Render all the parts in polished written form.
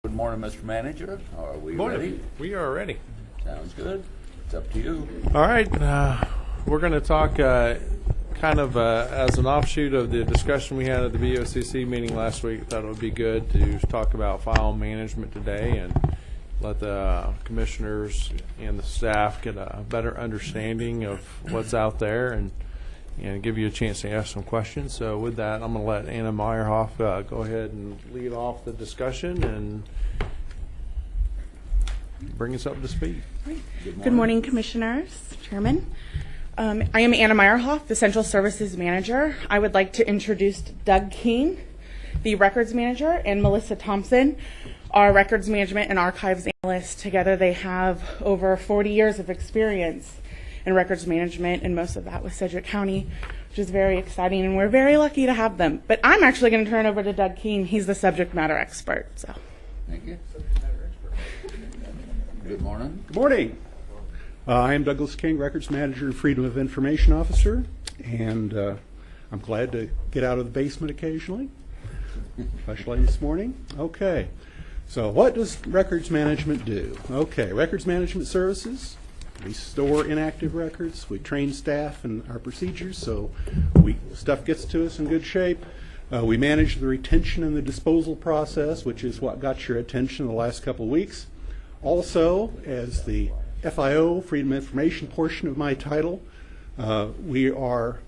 Good morning, Mr. Manager. Are we Morning. ready? We are ready. Sounds good. It's up to you. All right. We're going to talk kind of as an offshoot of the discussion we had at the BOCC meeting last week. I thought it would be good to talk about file management today and let the commissioners and the staff get a better understanding of what's out there and give you a chance to ask some questions. So with that, I'm going to let Anna Meyerhoff go ahead and lead off the discussion and bring us up to speed. Good morning, Commissioners, Chairman. I am Anna Meyerhoff, the Central Services Manager. I would like to introduce Doug King, the Records Manager, and Melissa Thompson, our Records Management and Archives Analyst. Together they have over 40 years of experience in records management, and most of that with Sedgwick County, which is very exciting, and we're very lucky to have them. But I'm actually going to turn over to Doug King. He's the subject matter expert. So, Thank you. Good morning. Good morning. I am Douglas King, Records Manager and Freedom of Information Officer, and I'm glad to get out of the basement occasionally, especially this morning. Okay, so what does records management do? Okay, records management services. We store inactive records. We train staff and our procedures so stuff gets to us in good shape. We manage the retention and the disposal process, which is what got your attention the last couple of weeks. Also, as the FIO, Freedom of Information portion of my title, we are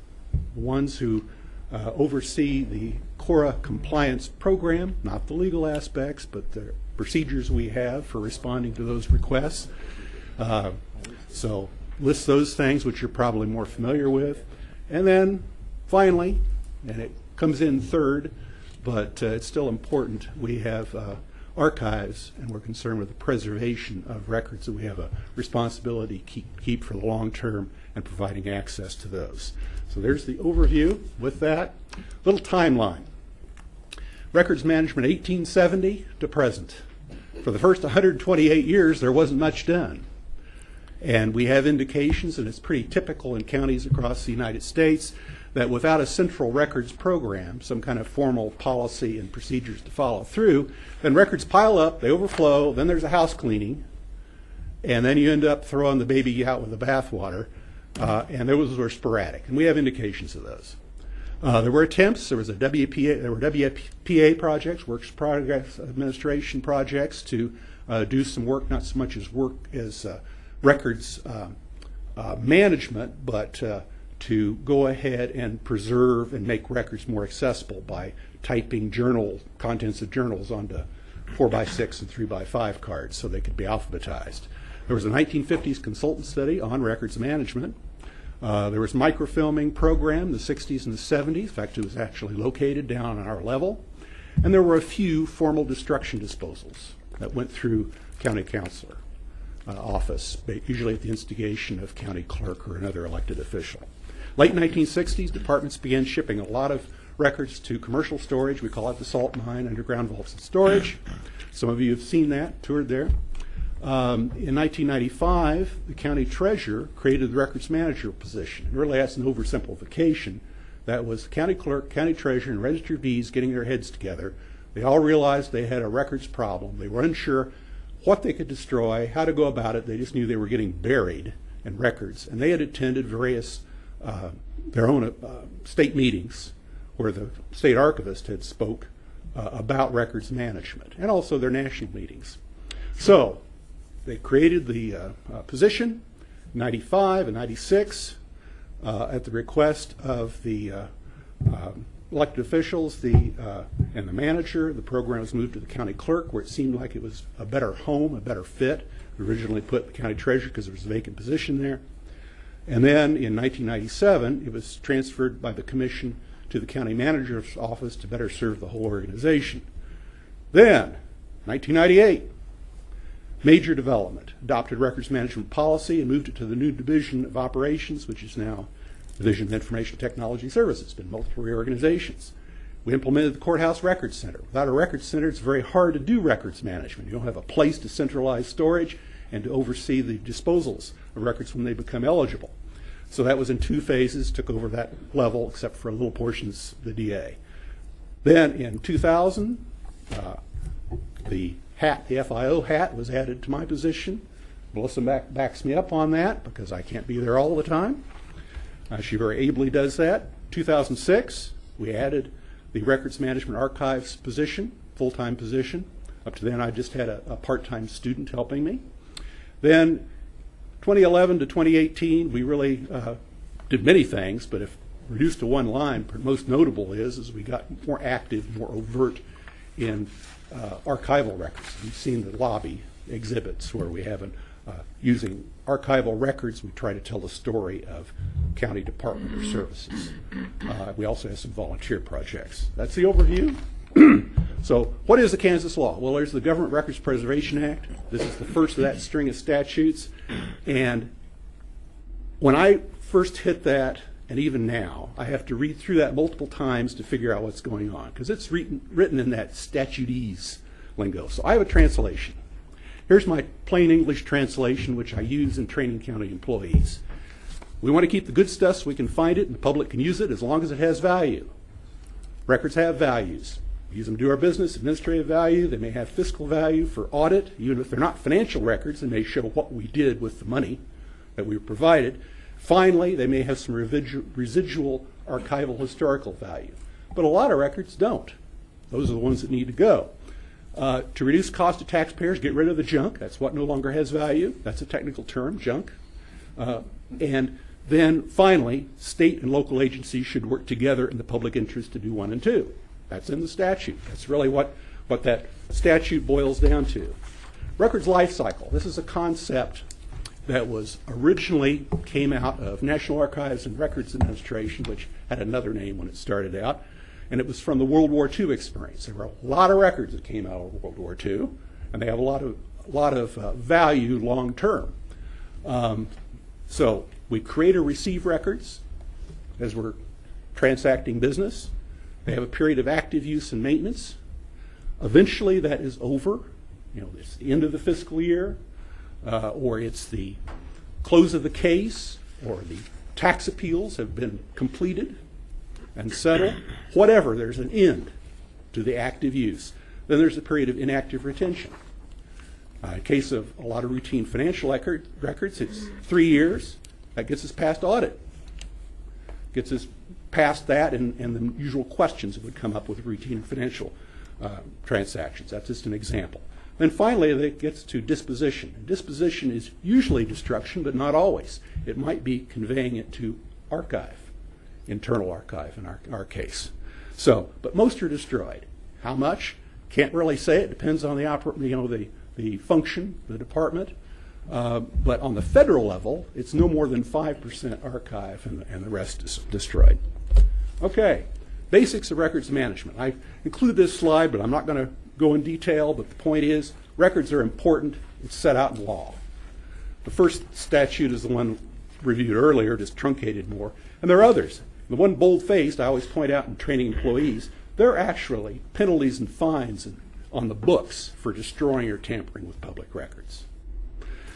the ones who oversee the CORA compliance program, not the legal aspects, but the procedures we have for responding to those requests. So list those things which you're probably more familiar with. And then finally, and it comes in third, but it's still important, we have archives, and we're concerned with the preservation of records that we have a responsibility to keep for the long term and providing access to those. So there's the overview. With that, little timeline. Records management 1870 to present. For the first 128 years, there wasn't much done. And we have indications, and it's pretty typical in counties across the United States, that without a central records program, some kind of formal policy and procedures to follow through, then records pile up, they overflow, then there's a house cleaning, and then you end up throwing the baby out with the bathwater, and those were sporadic. And we have indications of those. There were attempts. There were WPA projects, Works Progress Administration projects, to do some work, not so much as work as records management, but to go ahead and preserve and make records more accessible by typing contents of journals onto 4x6 and 3x5 cards so they could be alphabetized. There was a 1950s consultant study on records management. There was a microfilming program in the 60s and the 70s. In fact, it was actually located down on our level. And there were a few formal destruction disposals that went through county councilor office, usually at the instigation of county clerk or another elected official. Late 1960s, departments began shipping a lot of records to commercial storage. We call it the salt mine, underground vaults and storage. Some of you have seen that, toured there. In 1995, the county treasurer created the records manager position. And really, that's an oversimplification. That was the county clerk, county treasurer, and register of deeds getting their heads together. They all realized they had a records problem. They were unsure what they could destroy, how to go about it. They just knew they were getting buried in records. And they had attended various their own state meetings where the state archivist had spoke about records management, and also their national meetings. So they created the position in 95 and 96 at the request of the elected officials and the manager. The program was moved to the county clerk, where it seemed like it was a better home, a better fit. We originally put the county treasurer because there was a vacant position there. And then in 1997, it was transferred by the commission to the county manager's office to better serve the whole organization. Then, 1998, major development, adopted records management policy and moved it to the new division of operations, which is now Division of Information Technology Services. It's been multiple reorganizations. We implemented the Courthouse Records Center. Without a records center, it's very hard to do records management. You don't have a place to centralize storage and to oversee the disposals of records when they become eligible. So that was in two phases, took over that level, except for little portions of the DA. Then in 2000, the hat, the FIO hat, was added to my position. Melissa backs me up on that because I can't be there all the time. She very ably does that. 2006, we added the records management archives position, full-time position. Up to then, I just had a part-time student helping me. Then 2011 to 2018, we really did many things, but if reduced to one line, most notable is we got more active, more overt in archival records. You've seen the lobby exhibits where we have using archival records, we try to tell the story of county department or services. We also have some volunteer projects. That's the overview. So what is the Kansas law? Well, there's the Government Records Preservation Act. This is the first of that string of statutes. And when I first hit that, and even now, I have to read through that multiple times to figure out what's going on, because it's written in that statutese lingo. So I have a translation. Here's my plain English translation, which I use in training county employees. We want to keep the good stuff so we can find it and the public can use it as long as it has value. Records have values. We use them to do our business, administrative value. They may have fiscal value for audit. Even if they're not financial records, they may show what we did with the money that we were provided. Finally, they may have some residual archival historical value. But a lot of records don't. Those are the ones that need to go. To reduce cost to taxpayers, get rid of the junk. That's what no longer has value. That's a technical term, junk. And then finally, state and local agencies should work together in the public interest to do 1 and 2. That's in the statute. That's really what that statute boils down to. Records lifecycle. This is a concept that was originally came out of National Archives and Records Administration, which had another name when it started out. And it was from the World War II experience. There were a lot of records that came out of World War II, and they have a lot of value long term. So we create or receive records as we're transacting business. They have a period of active use and maintenance. Eventually, that is over. It's the end of the fiscal year, or it's the close of the case, or the tax appeals have been completed and settled. Whatever, there's an end to the active use. Then there's a period of inactive retention. In case of a lot of routine financial records, it's 3 years. That gets us past audit. Gets us past that and the usual questions that would come up with routine financial transactions. That's just an example. Then finally, it gets to disposition. And disposition is usually destruction, but not always. It might be conveying it to archive. Internal archive in our case. But most are destroyed. How much? Can't really say. It depends on the function, the department. But on the federal level, it's no more than 5% archive, and the rest is destroyed. Okay, basics of records management. I include this slide, but I'm not going to go in detail. But the point is, records are important. It's set out in law. The first statute is the one reviewed earlier, just truncated more. And there are others. The one bold-faced, I always point out in training employees, there are actually penalties and fines on the books for destroying or tampering with public records.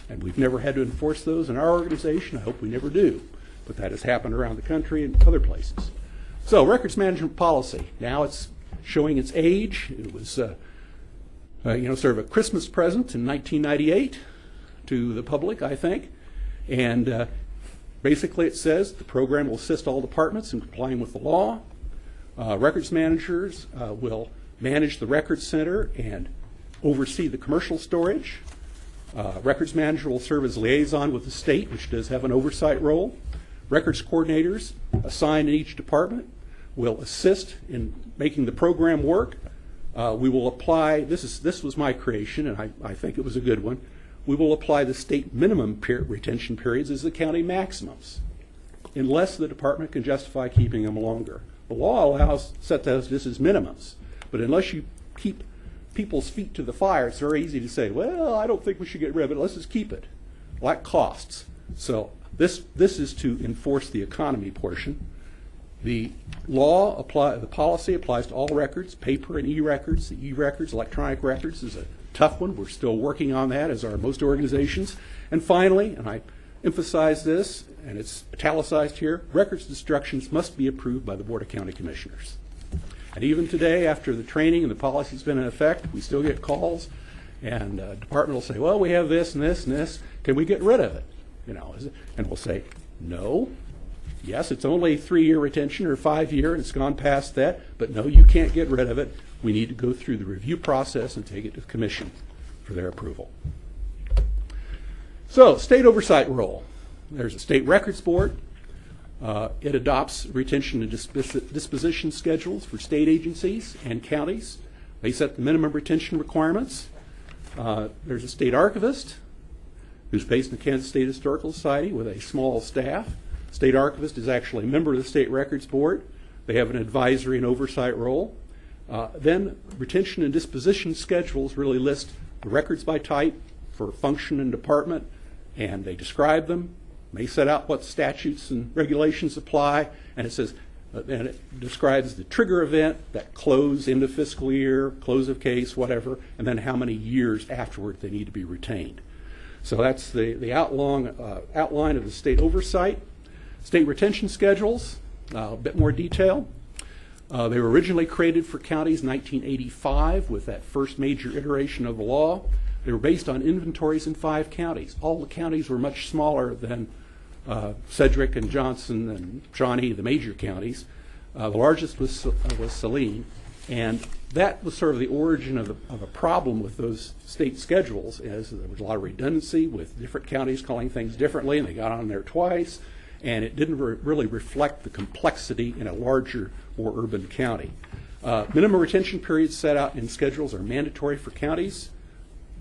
And we've never had to enforce those in our organization. I hope we never do. But that has happened around the country and other places. So, records management policy. Now it's showing its age. It was sort of a Christmas present in 1998 to the public, I think. And basically, it says the program will assist all departments in complying with the law. Records managers will manage the records center and oversee the commercial storage. Records manager will serve as liaison with the state, which does have an oversight role. Records coordinators assigned in each department will assist in making the program work. We will apply, this was my creation, and I think it was a good one. We will apply the state minimum retention periods as the county maximums, unless the department can justify keeping them longer. The law set those just as minimums, but unless you keep people's feet to the fire, it's very easy to say, well, I don't think we should get rid of it, let's just keep it. Well, that costs. So this is to enforce the economy portion. The the policy applies to all records, paper and e-records. The e-records, electronic records, is a tough one. We're still working on that, as are most organizations. And finally, and I emphasize this, and it's italicized here, records destructions must be approved by the Board of County Commissioners. And even today, after the training and the policy's been in effect, we still get calls, And department will say, well, we have this and this and this. Can we get rid of it? And we'll say, no. Yes, it's only 3-year retention or 5-year, and it's gone past that. But no, you can't get rid of it. We need to go through the review process and take it to the commission for their approval. So, state oversight role. There's a state records board. It adopts retention and disposition schedules for state agencies and counties. They set the minimum retention requirements. There's a state archivist who's based in the Kansas State Historical Society with a small staff. State archivist is actually a member of the state records board. They have an advisory and oversight role. Then retention and disposition schedules really list the records by type for function and department, and they describe them. They set out what statutes and regulations apply, and it says, and it describes the trigger event, that close, end of fiscal year, close of case, whatever, and then how many years afterward they need to be retained. So that's the outline of the state oversight. State retention schedules, a bit more detail. They were originally created for counties in 1985 with that first major iteration of the law. They were based on inventories in 5 counties. All the counties were much smaller than Sedgwick and Johnson and Shawnee, the major counties. The largest was Saline, and that was sort of the origin of a problem with those state schedules, as there was a lot of redundancy with different counties calling things differently, and they got on there twice, and it didn't really reflect the complexity in a larger, more urban county. Minimum retention periods set out in schedules are mandatory for counties.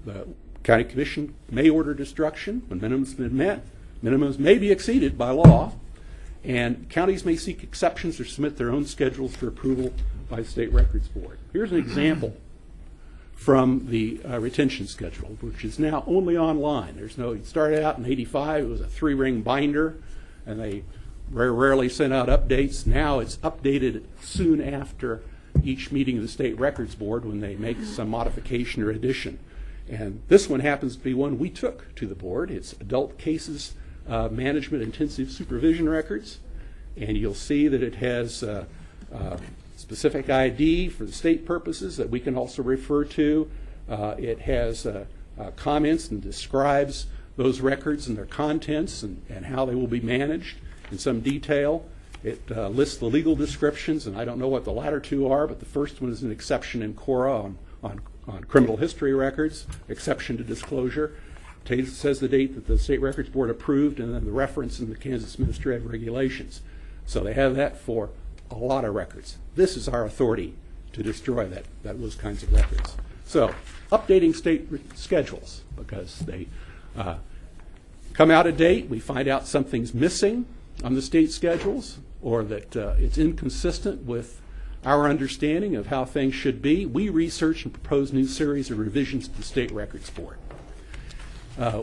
The county commission may order destruction when minimums have been met. Minimums may be exceeded by law, and counties may seek exceptions or submit their own schedules for approval by the State Records Board. Here's an example from the retention schedule, which is now only online. It started out in '85, it was a 3-ring binder, and they very rarely sent out updates. Now it's updated soon after each meeting of the State Records Board when they make some modification or addition. And this one happens to be one we took to the board. It's adult cases management intensive supervision records, and you'll see that it has specific ID for the state purposes that we can also refer to. It has comments and describes those records and their contents and how they will be managed in some detail. It lists the legal descriptions, and I don't know what the latter two are, but the first one is an exception in CORA on criminal history records, exception to disclosure. It says the date that the State Records Board approved, and then the reference in the Kansas Administrative Regulations. So they have that for a lot of records. This is our authority to destroy those kinds of records. So updating state schedules, because they come out of date, we find out something's missing on the state schedules, or that it's inconsistent with our understanding of how things should be. We research and propose new series of revisions to the State Records Board.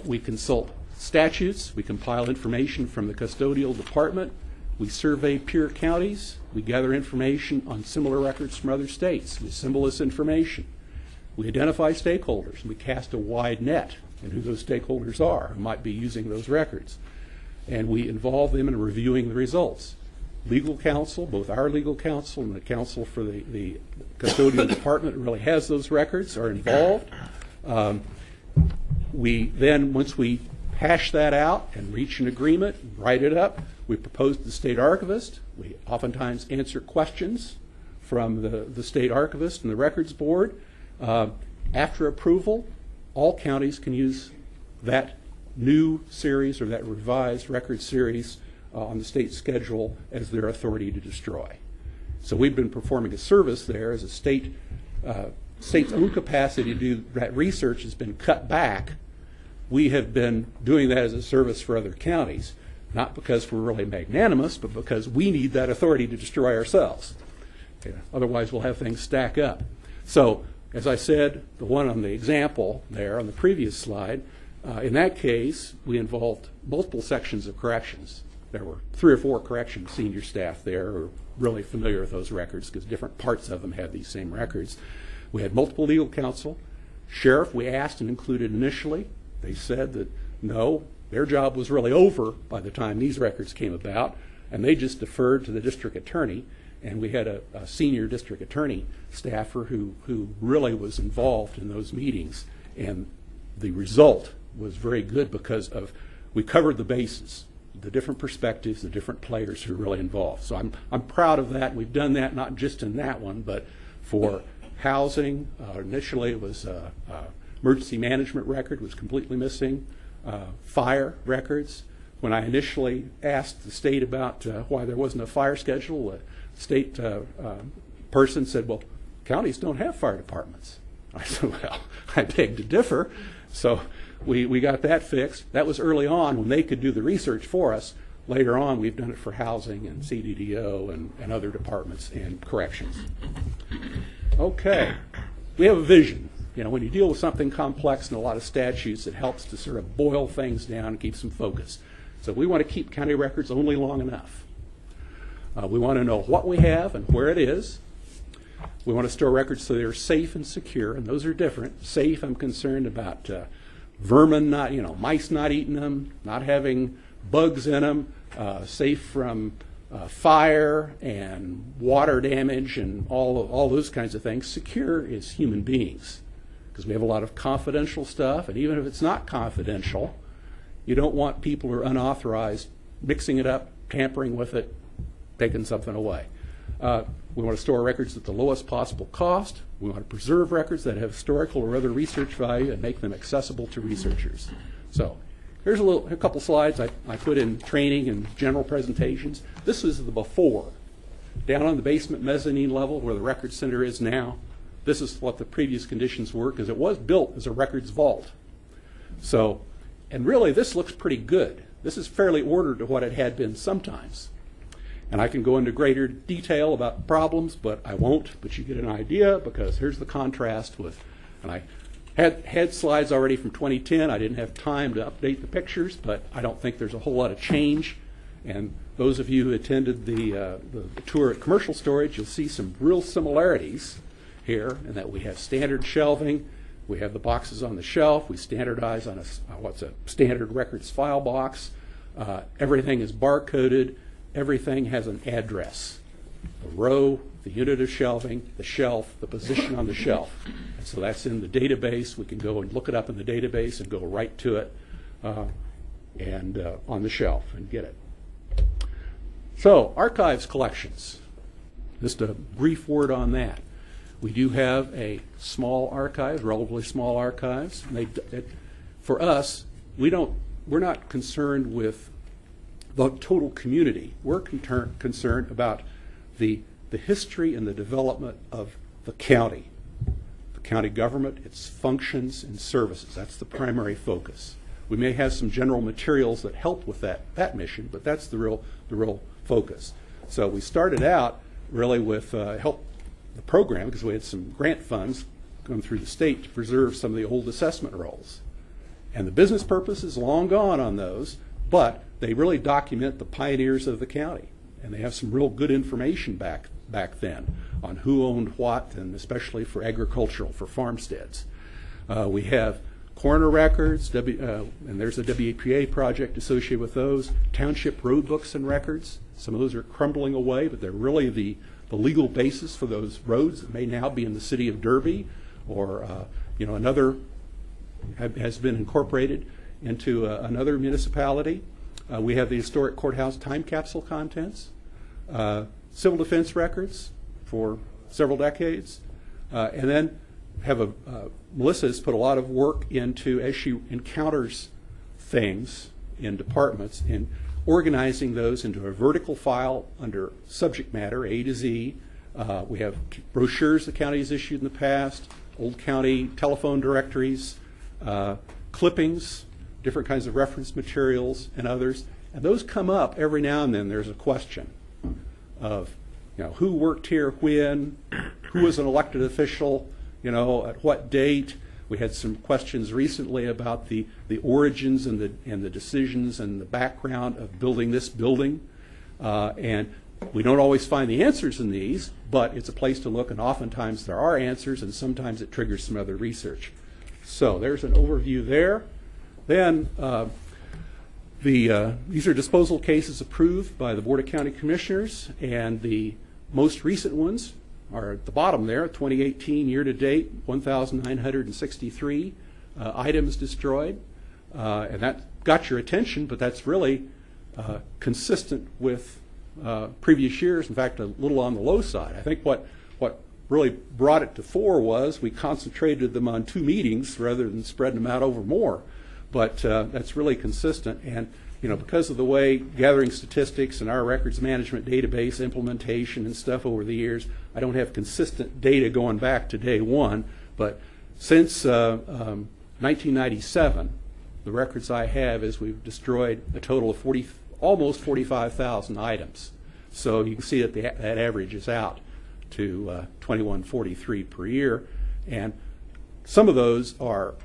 We consult statutes. We compile information from the custodial department. We survey peer counties. We gather information on similar records from other states. We assemble this information. We identify stakeholders. We cast a wide net in who those stakeholders are who might be using those records. And we involve them in reviewing the results. Legal counsel, both our legal counsel and the counsel for the custodial department that really has those records, are involved. We then, once we hash that out and reach an agreement, write it up, we propose to the state archivist. We oftentimes answer questions from the state archivist and the records board. After approval, all counties can use that new series or that revised record series on the state schedule as their authority to destroy. So we've been performing a service there as a state's own capacity to do that research has been cut back. We have been doing that as a service for other counties, not because we're really magnanimous, but because we need that authority to destroy ourselves. Okay. Otherwise, we'll have things stack up. So, as I said, the one on the example there on the previous slide, in that case, we involved multiple sections of corrections. There were 3 or 4 corrections senior staff there who are really familiar with those records because different parts of them have these same records. We had multiple legal counsel. Sheriff, we asked and included initially. They said that no, their job was really over by the time these records came about, and they just deferred to the district attorney. And we had a senior district attorney staffer who really was involved in those meetings And the result was very good because we covered the bases, the different perspectives, the different players who are really involved. So I'm proud of that. We've done that not just in that one, but for housing. Initially it was emergency management record was completely missing. Fire records. When I initially asked the state about why there wasn't a fire schedule, the state person said, well, counties don't have fire departments. I said, well, I beg to differ. So we got that fixed. That was early on when they could do the research for us. Later on, we've done it for housing and CDDO and other departments and corrections. Okay, we have a vision. You know, when you deal with something complex and a lot of statutes, it helps to sort of boil things down and keep some focus. So we want to keep county records only long enough. We want to know what we have and where it is. We want to store records so they're safe and secure, and those are different. Safe, I'm concerned about vermin not, mice not eating them, not having bugs in them, safe from fire and water damage and all those kinds of things. Secure is human beings, because we have a lot of confidential stuff, and even if it's not confidential, you don't want people who are unauthorized mixing it up, tampering with it, taking something away. We want to store records at the lowest possible cost. We want to preserve records that have historical or other research value and make them accessible to researchers. So here's a couple slides I put in training and general presentations. This is the before. Down on the basement mezzanine level where the record center is now, this is what the previous conditions were, because it was built as a records vault. So, and really this looks pretty good. This is fairly ordered to what it had been sometimes. And I can go into greater detail about problems, but I won't. But you get an idea, because here's the contrast with, and I had slides already from 2010. I didn't have time to update the pictures, but I don't think there's a whole lot of change. And those of you who attended the tour at Commercial Storage, you'll see some real similarities here, in that we have standard shelving. We have the boxes on the shelf. We standardize on what's a standard records file box. Everything is barcoded. Everything has an address. The row, the unit of shelving, the shelf, the position on the shelf. And so that's in the database. We can go and look it up in the database and go right to it and on the shelf and get it. So, archives collections. Just a brief word on that. We do have a small archive, relatively small archives. And for us, we're not concerned with the total community. We're concerned about the history and the development of the county government, its functions and services. That's the primary focus. We may have some general materials that help with that mission, but that's the real focus. So we started out really with help the program, because we had some grant funds going through the state to preserve some of the old assessment rolls. And the business purpose is long gone on those, but they really document the pioneers of the county, and they have some real good information back then on who owned what, and especially for agricultural, for farmsteads. We have coroner records, and there's a WAPA project associated with those. Township road books and records. Some of those are crumbling away, but they're really the legal basis for those roads that may now be in the city of Derby, or another has been incorporated into another municipality. We have the historic courthouse time capsule contents, civil defense records for several decades, and then have Melissa has put a lot of work into, as she encounters things in departments, in organizing those into a vertical file under subject matter, A to Z. We have brochures the county has issued in the past, old county telephone directories, clippings, different kinds of reference materials, and others. And those come up every now and then. There's a question of, who worked here when, who was an elected official, at what date. We had some questions recently about the origins and the decisions and the background of building this building. And we don't always find the answers in these, but it's a place to look, and oftentimes there are answers, and sometimes it triggers some other research. So there's an overview there. Then these are disposal cases approved by the Board of County Commissioners, and the most recent ones are at the bottom there. 2018 year to date, 1,963. items destroyed, and that got your attention, but that's really consistent with previous years. In fact, a little on the low side. I think what really brought it to 4 was we concentrated them on 2 meetings rather than spreading them out over more. But that's really consistent. And because of the way gathering statistics and our records management database implementation and stuff over the years, I don't have consistent data going back to day 1. But since 1997, the records I have is we've destroyed a total of almost 45,000 items. So you can see that that average is out to 2143 per year. And some of those are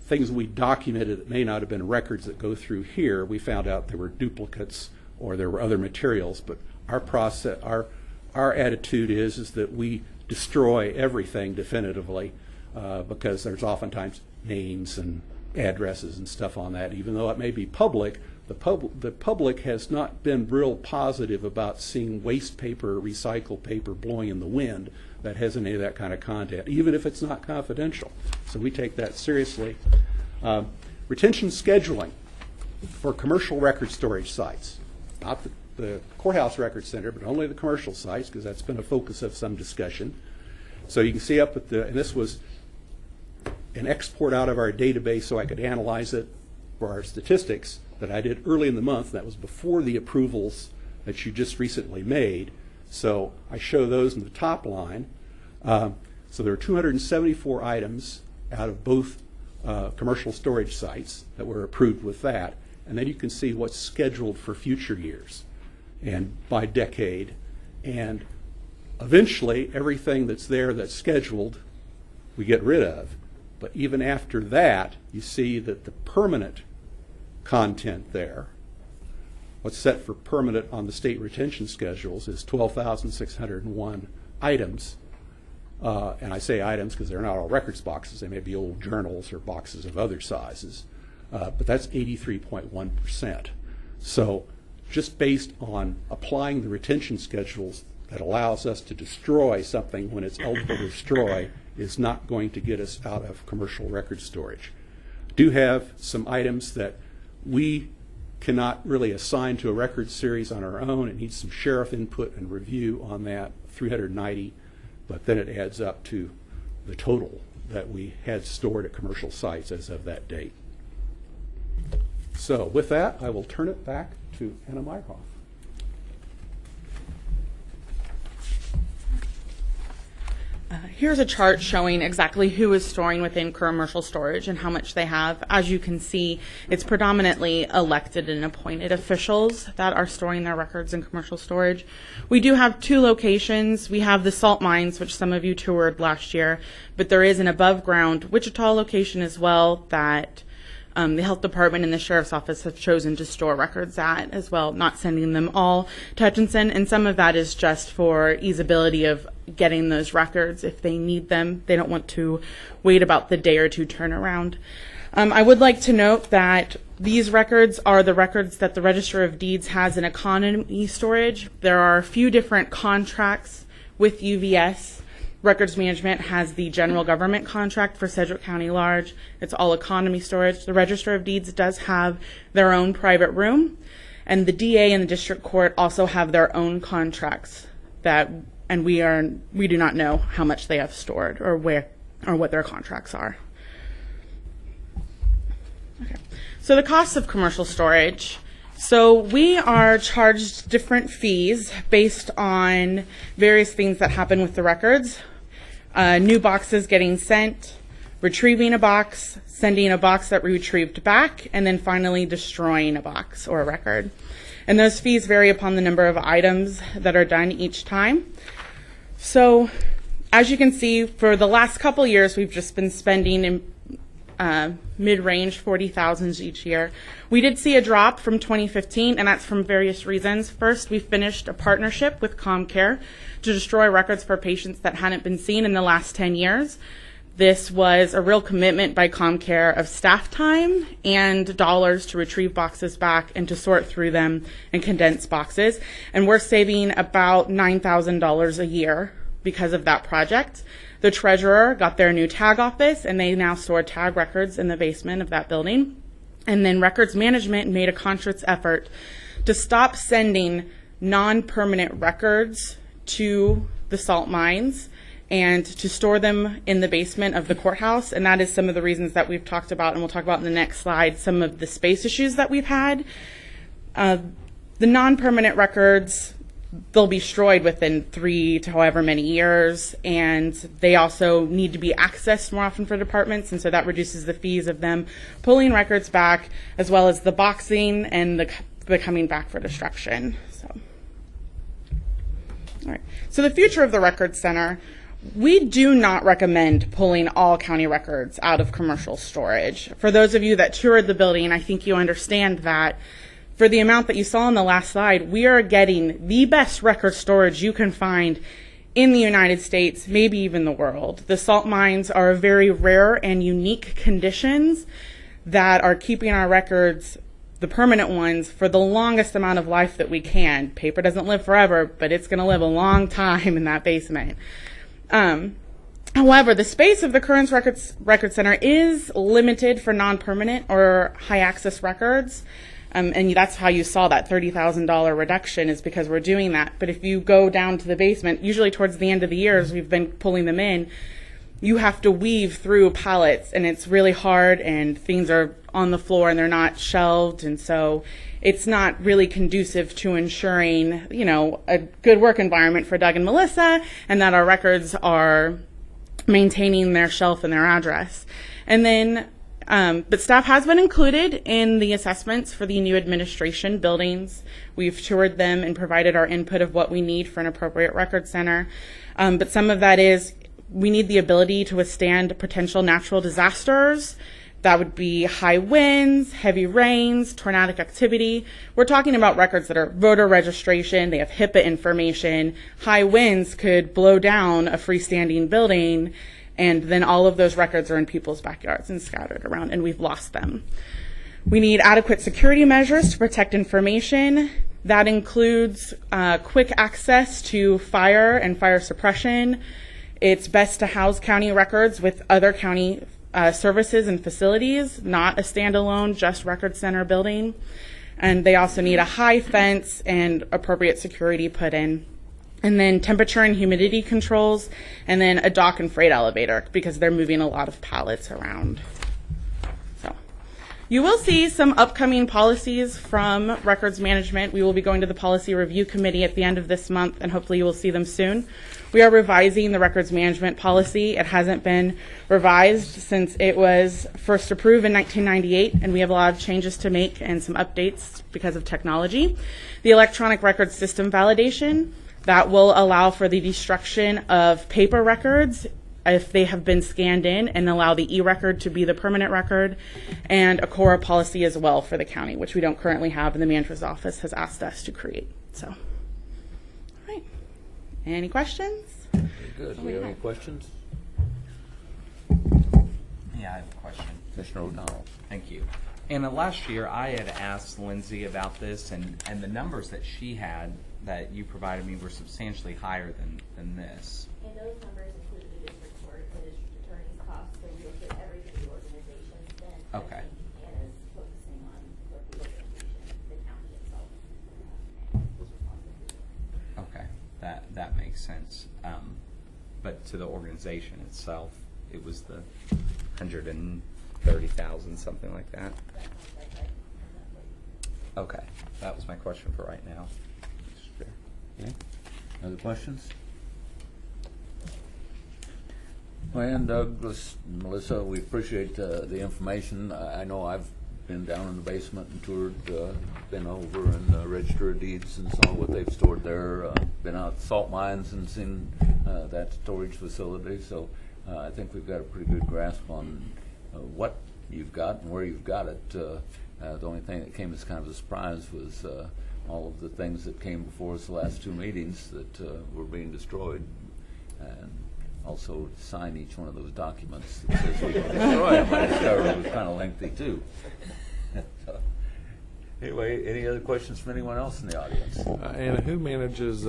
things we documented that may not have been records that go through here. We found out there were duplicates or there were other materials, but our process, our attitude is that we destroy everything definitively because there's oftentimes names and addresses and stuff on that. Even though it may be public, the public has not been real positive about seeing waste paper, recycled paper blowing in the wind that has any of that kind of content, even if it's not confidential. So we take that seriously. Retention scheduling for commercial record storage sites, not the courthouse record center, but only the commercial sites, because that's been a focus of some discussion. So you can see up at and this was an export out of our database so I could analyze it for our statistics that I did early in the month. That was before the approvals that you just recently made. So I show those in the top line. So there are 274 items out of both commercial storage sites that were approved with that. And then you can see what's scheduled for future years and by decade. And eventually everything that's there that's scheduled we get rid of. But even after that, you see that the permanent content there, what's set for permanent on the state retention schedules, is 12,601 items. And I say items because they're not all records boxes. They may be old journals or boxes of other sizes. But that's 83.1%. So just based on applying the retention schedules that allows us to destroy something when it's eligible to destroy is not going to get us out of commercial record storage. Do have some items that we cannot really assign to a record series on our own. It needs some sheriff input and review on that, 390, but then it adds up to the total that we had stored at commercial sites as of that date. So with that, I will turn it back to Anna Meyerhoff. Here's a chart showing exactly who is storing within commercial storage and how much they have. As you can see, it's predominantly elected and appointed officials that are storing their records in commercial storage. We do have 2 locations. We have the salt mines, which some of you toured last year, but there is an above ground Wichita location as well that the health department and the sheriff's office have chosen to store records at as well, not sending them all to Hutchinson. And some of that is just for easeability of getting those records if they need them. They don't want to wait about the day or 2 turnaround. I would like to note that these records are the records that the Register of Deeds has in economy storage. There are a few different contracts with UVS. Records Management has the general government contract for Sedgwick County Large. It's all economy storage. The Register of Deeds does have their own private room, and the DA and the district court also have their own contracts and we do not know how much they have stored or where or what their contracts are. Okay. So the costs of commercial storage. So we are charged different fees based on various things that happen with the records. New boxes getting sent, retrieving a box, sending a box that we retrieved back, and then finally destroying a box or a record. And those fees vary upon the number of items that are done each time. So as you can see, for the last couple years, we've just been spending in mid-range 40,000 each year. We did see a drop from 2015, and that's from various reasons. First, we finished a partnership with ComCare to destroy records for patients that hadn't been seen in the last 10 years. This was a real commitment by ComCare of staff time and dollars to retrieve boxes back and to sort through them and condense boxes. And we're saving about $9,000 a year because of that project. The treasurer got their new tag office, and they now store tag records in the basement of that building. And then records management made a conscious effort to stop sending non-permanent records to the salt mines and to store them in the basement of the courthouse. And that is some of the reasons that we've talked about, and we'll talk about in the next slide, some of the space issues that we've had. The non-permanent records, they'll be destroyed within 3 to however many years, and they also need to be accessed more often for departments, and so that reduces the fees of them pulling records back, as well as the boxing and the coming back for destruction. All right. So the future of the Records Center, we do not recommend pulling all county records out of commercial storage. For those of you that toured the building, I think you understand that for the amount that you saw on the last slide, we are getting the best record storage you can find in the United States, maybe even the world. The salt mines are very rare and unique conditions that are keeping our records, the permanent ones, for the longest amount of life that we can. Paper doesn't live forever, but it's going to live a long time in that basement. However, the space of the Kearns Record Center is limited for non-permanent or high-access records, and that's how you saw that $30,000 reduction, is because we're doing that. But if you go down to the basement, usually towards the end of the years, we've been pulling them in, you have to weave through pallets, and it's really hard, and things are on the floor and they're not shelved, and so it's not really conducive to ensuring, a good work environment for Doug and Melissa, and that our records are maintaining their shelf and their address. And then, but staff has been included in the assessments for the new administration buildings. We've toured them and provided our input of what we need for an appropriate record center. But some of that is, we need the ability to withstand potential natural disasters. That would be high winds, heavy rains, tornadic activity. We're talking about records that are voter registration, they have HIPAA information. High winds could blow down a freestanding building, and then all of those records are in people's backyards and scattered around, and we've lost them. We need adequate security measures to protect information. That includes quick access to fire and fire suppression. It's best to house county records with other county services and facilities, not a standalone just record center building. And they also need a high fence and appropriate security put in. And then temperature and humidity controls, and then a dock and freight elevator, because they're moving a lot of pallets around. So you will see some upcoming policies from records management. We will be going to the policy review committee at the end of this month, and hopefully you will see them soon. We are revising the records management policy. It hasn't been revised since it was first approved in 1998, and we have a lot of changes to make and some updates because of technology. The electronic record system validation, that will allow for the destruction of paper records if they have been scanned in, and allow the e-record to be the permanent record, and a CORA policy as well for the county, which we don't currently have, and the manager's office has asked us to create. So, all right. Any questions? Very good. Do we have any questions? Yeah, I have a question. Commissioner O'Donnell. Thank you. And last year, I had asked Lindsay about this, and the numbers that she had that you provided me were substantially higher than this. And those numbers include the district court, the district attorney's costs, so we looked at everything the organization spent. Okay. And is focusing on what the organization, the county itself, was responsible for. Okay, that makes sense. But to the organization itself, it was the 130,000, something like that. That's right. Okay, that was my question for right now. Okay. Other questions? And Douglas, Melissa, we appreciate the information. I know I've been down in the basement and toured, been over and registered deeds and saw what they've stored there. Been out at salt mines and seen that storage facility. So I think we've got a pretty good grasp on what you've got and where you've got it. The only thing that came as kind of a surprise was all of the things that came before us the last 2 meetings that were being destroyed, and also sign each one of those documents that says we can destroy them. I discovered it was kind of lengthy too. So, anyway, any other questions from anyone else in the audience? Anna, who manages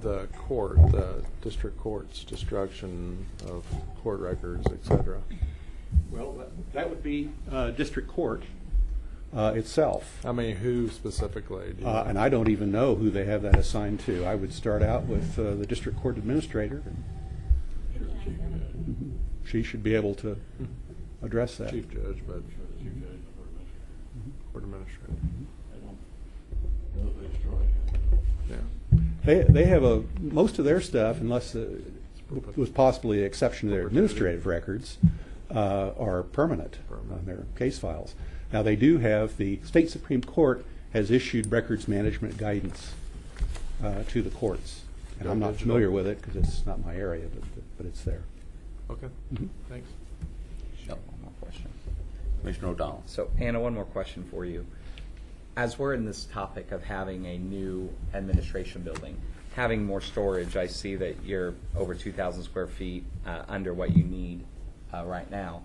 the court, the district court's destruction of court records, et cetera? Well, that would be district court itself. I mean, who specifically? Do you know? And I don't even know who they have that assigned to. I would start out with the district court administrator. She should be able to address that. Chief judge, but court administrator. Yeah. They have most of their stuff, unless was possibly the exception to their administrative records, are permanent on their case files. Now they do have, the state Supreme Court has issued records management guidance to the courts. And I'm not familiar with it because it's not my area, but it's there. Okay. Thanks. One more question. Commissioner O'Donnell. So, Anna, one more question for you. As we're in this topic of having a new administration building, having more storage, I see that you're over 2,000 square feet under what you need right now.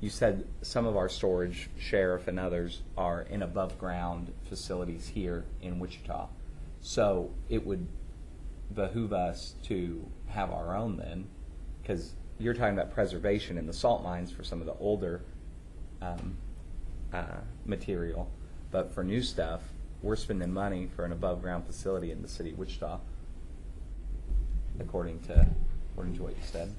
You said some of our storage, sheriff and others, are in above-ground facilities here in Wichita. So it would behoove us to have our own then, because you're talking about preservation in the salt mines for some of the older material. But for new stuff, we're spending money for an above-ground facility in the city of Wichita, according to what you said.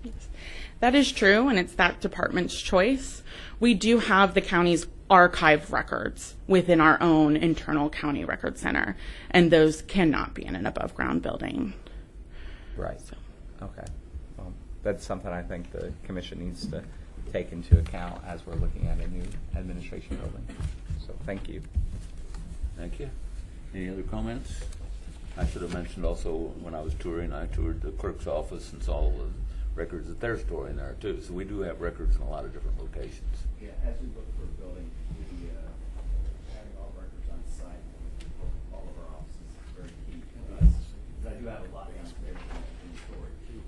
That is true, and it's that department's choice. We do have the county's archive records within our own internal county record center, and those cannot be in an above-ground building. Right. Okay. Well, that's something I think the commission needs to take into account as we're looking at a new administration building. So thank you. Thank you. Any other comments? I should have mentioned also when I was touring, I toured the clerk's office and saw all the records that they're storing there too. So we do have records in a lot of different locations. Yeah, as we look for a building, we having all records on site, all of our offices is very key to us. Because I do have a lot of information in storage too,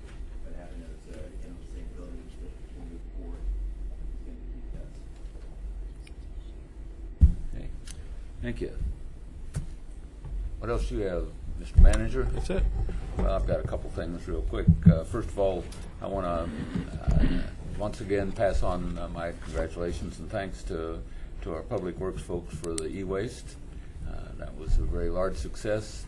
but having those in the same building that can move forward is going to be the best. Okay. Thank you. What else do you have, Mr. Manager? That's it. Well, I've got a couple things real quick. First of all, I want to once again pass on my congratulations and thanks to our Public Works folks for the e-waste. That was a very large success.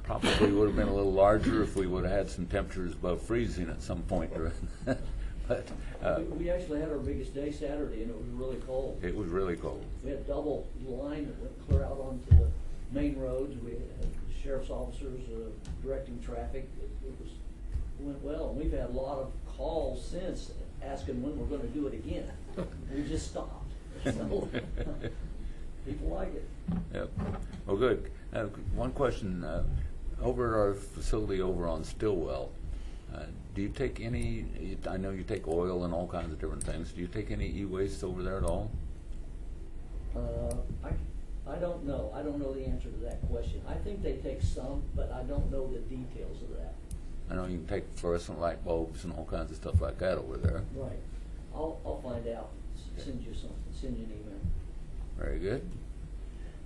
Probably would have been a little larger if we would have had some temperatures above freezing at some point. But we actually had our biggest day Saturday, and it was really cold. it was really cold. We had double line that went clear out onto the main roads. We had sheriff's officers directing traffic. It went well. And we've had a lot of calls since asking when we're going to do it again. We just stopped. So, people like it. Yep. Well, good. One question. Over at our facility over on Stillwell, do you take any, I know you take oil and all kinds of different things. Do you take any e-waste over there at all? I don't know. I don't know the answer to that question. I think they take some, but I don't know the details of that. I know you can take fluorescent light bulbs and all kinds of stuff like that over there. Right. I'll find out. Send you something. Send you an email. Very good.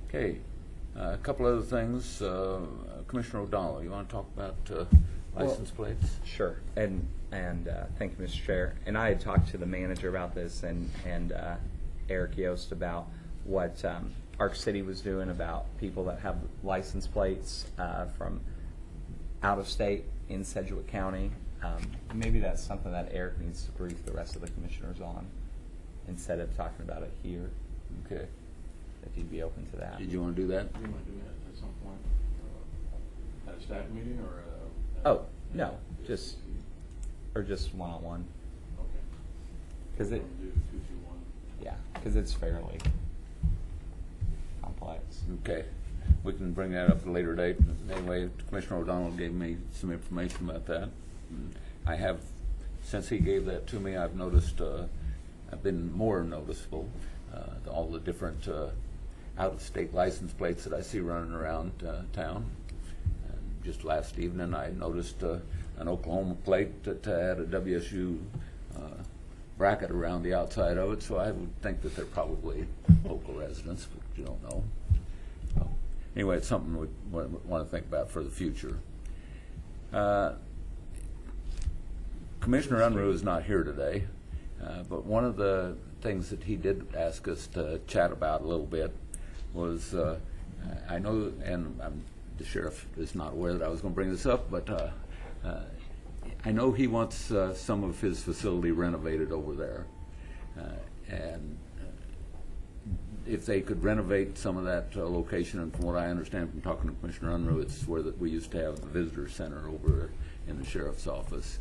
Okay. A couple other things. Commissioner O'Donnell, you want to talk about license plates? Sure. And thank you, Mr. Chair. And I had talked to the manager about this and Eric Yost about what Arc City was doing about people that have license plates from out of state in Sedgwick County. Maybe that's something that Eric needs to brief the rest of the commissioners on instead of talking about it here. Okay. If you'd be open to that. Did you want to do that? You want to do that at some point? At a staff meeting or? Oh, no, just one-on-one. Okay. Because it, Do 221. yeah, because it's fairly complex. Okay. We can bring that up at a later date. Anyway, Commissioner O'Donnell gave me some information about that. I have, since he gave that to me, I've noticed, I've been more noticeable, all the different out-of-state license plates that I see running around town. And just last evening, I noticed an Oklahoma plate that had a WSU bracket around the outside of it, so I would think that they're probably local residents, but you don't know. Anyway, it's something we want to think about for the future. Commissioner Unruh is not here today, but one of the things that he did ask us to chat about a little bit was, I know, and the sheriff is not aware that I was going to bring this up, but I know he wants some of his facility renovated over there. And if they could renovate some of that location, and from what I understand from talking to Commissioner Unruh, it's where that we used to have the visitor center over in the sheriff's office.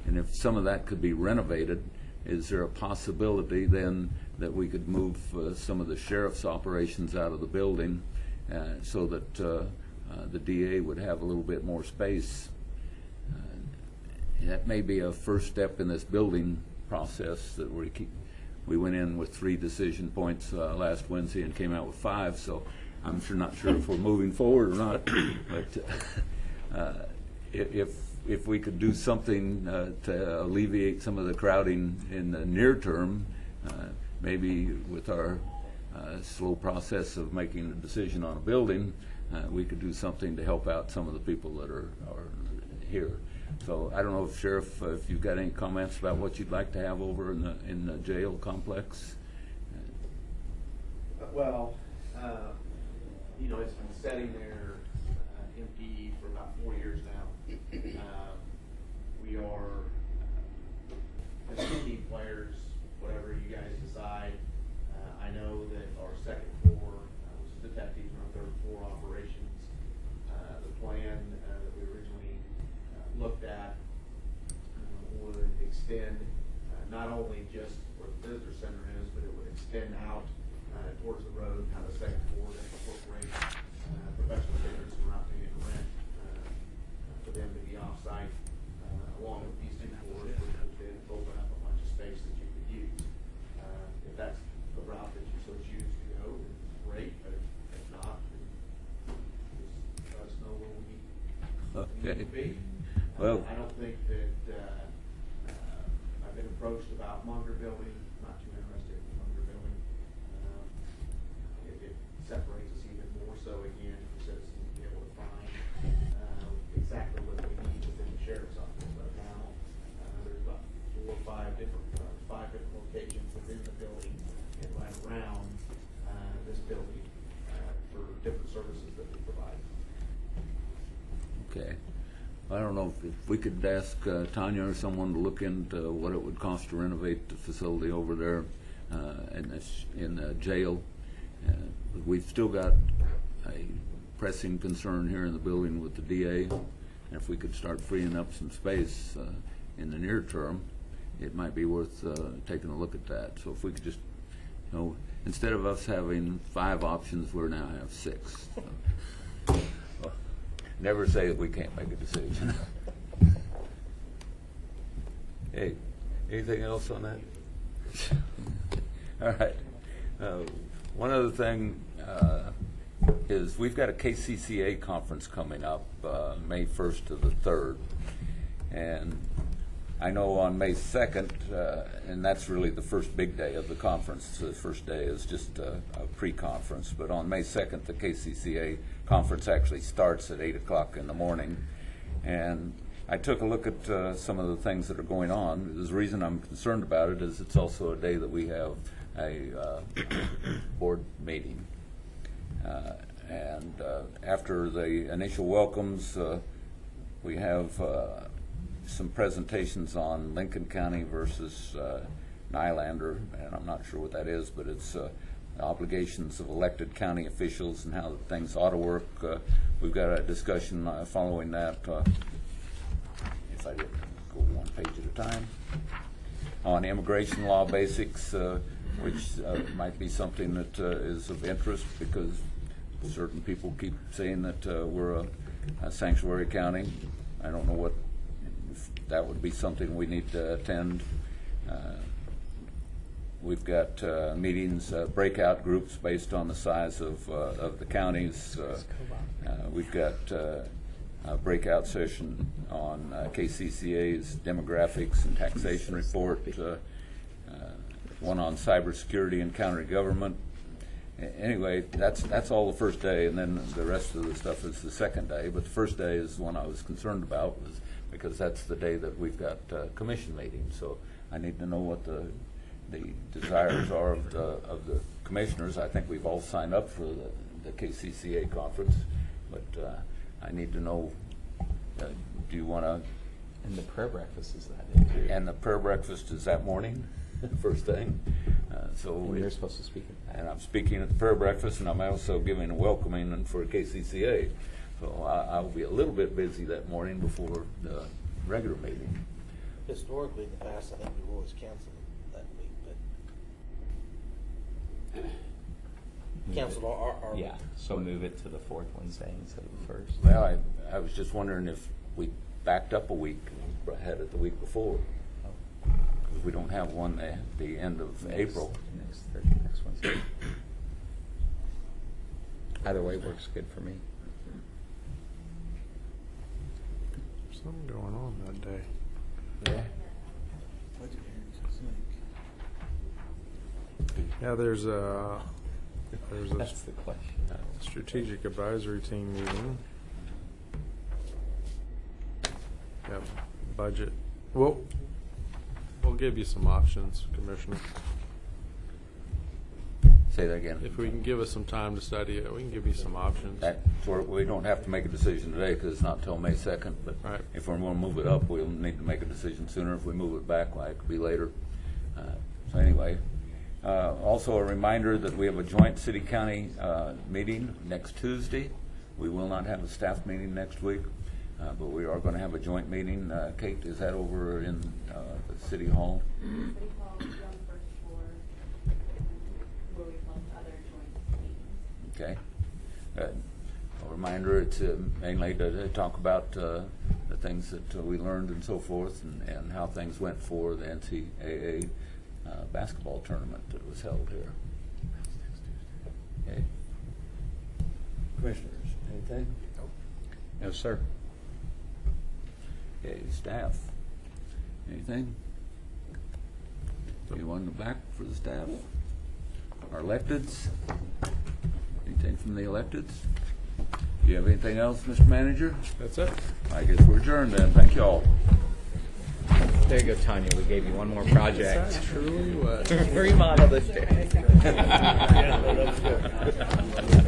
And if some of that could be renovated, is there a possibility then that we could move some of the sheriff's operations out of the building so that the DA would have a little bit more space? That may be a first step in this building process that we went in with 3 decision points last Wednesday and came out with 5, so I'm not sure if we're moving forward or not. But if we could do something to alleviate some of the crowding in the near term, maybe with our slow process of making a decision on a building, we could do something to help out some of the people that are here. So I don't know if Sheriff, if you've got any comments about what you'd like to have over in the jail complex. Well, you know, it's been sitting there empty for about 4 years now. We are attending players, whatever you guys decide. I know that our second floor, which is detectives, and our third floor operations, the plan that we originally looked at would extend not only just where the visitor center is, but it would extend out towards the road, kind of the second floor, that incorporate professional vendors who are not paying rent for them to be off-site, along with these 2 floors, which would then open up a bunch of space that you could use. If that's the route that you so choose to go, great, but if not, then just let us know where we need to be. Well, I don't think that I've been approached about Munger Building, not too interested in Munger Building. It separates us even more so again for citizens to be able to find exactly what they need within the sheriff's office. Right now, there's about 4 or 5 different locations within the building and right around this building for different services that we provide. Okay. I don't know if we could ask Tanya or someone to look into what it would cost to renovate the facility over there in the jail. We've still got a pressing concern here in the building with the DA. And if we could start freeing up some space in the near term, it might be worth taking a look at that. So if we could just, you know, instead of us having 5 options, we now have 6. Never say that we can't make a decision. Hey, anything else on that? All right. One other thing is we've got a KCCA conference coming up May 1st to the 3rd. And I know on May 2nd, and that's really the first big day of the conference. The first day is just a pre-conference. But on May 2nd, the KCCA conference actually starts at 8 o'clock in the morning. And I took a look at some of the things that are going on. The reason I'm concerned about it is it's also a day that we have a board meeting. And after the initial welcomes, we have some presentations on Lincoln County versus Nylander, and I'm not sure what that is, but it's obligations of elected county officials and how things ought to work. We've got a discussion following that, if I didn't go 1 page at a time, on immigration law basics, which might be something that is of interest because certain people keep saying that we're a sanctuary county. I don't know what, if that would be something we need to attend. We've got meetings, breakout groups based on the size of the counties. We've got a breakout session on KCCA's demographics and taxation report, one on cybersecurity and counter government, Anyway, that's all the first day, and then the rest of the stuff is the second day. But the first day is the one I was concerned about, was because that's the day that we've got commission meetings. So I need to know what the desires are of the commissioners. I think we've all signed up for the KCCA conference, but I need to know, do you want to? And the prayer breakfast is that day too. And the prayer breakfast is that morning, first thing. And you're supposed to speak at that. And I'm speaking at the prayer breakfast, and I'm also giving a welcoming for KCCA. So I'll be a little bit busy that morning before the regular meeting. Historically, in the past, I think we've always canceled that week, but canceled our Yeah, so move it to the fourth Wednesday instead of the first. Well, I was just wondering if we backed up a week and had it the week before. Because we don't have one at the end of April. Next Wednesday. Either way works good for me. There's something going on that day. Yeah. Yeah, there's a That's the question. strategic advisory team meeting. Yeah, budget. We'll give you some options, Commissioner. Say that again. If we can give us some time to study it, we can give you some options. We don't have to make a decision today because it's not until May 2nd. But Right. if we're going to move it up, we'll need to make a decision sooner. If we move it back, well, it could be later. So anyway, also a reminder that we have a joint city-county meeting next Tuesday. We will not have a staff meeting next week, but we are going to have a joint meeting. Kate, is that over in the City Hall? City Hall, on the first floor, where we film other joint meetings. Okay. A reminder, it's mainly to talk about the things that we learned and so forth, and how things went for the NCAA basketball tournament that was held here. Okay. Commissioners, anything? No, sir. Okay, staff, anything? Anyone in the back for the staff? Our electeds? Anything from the electeds? Do you have anything else, Mr. Manager? That's it. I guess we're adjourned then. Thank you all. There you go, Tanya. We gave you one more project. That truly was. Remodel this day. Yeah, that was good.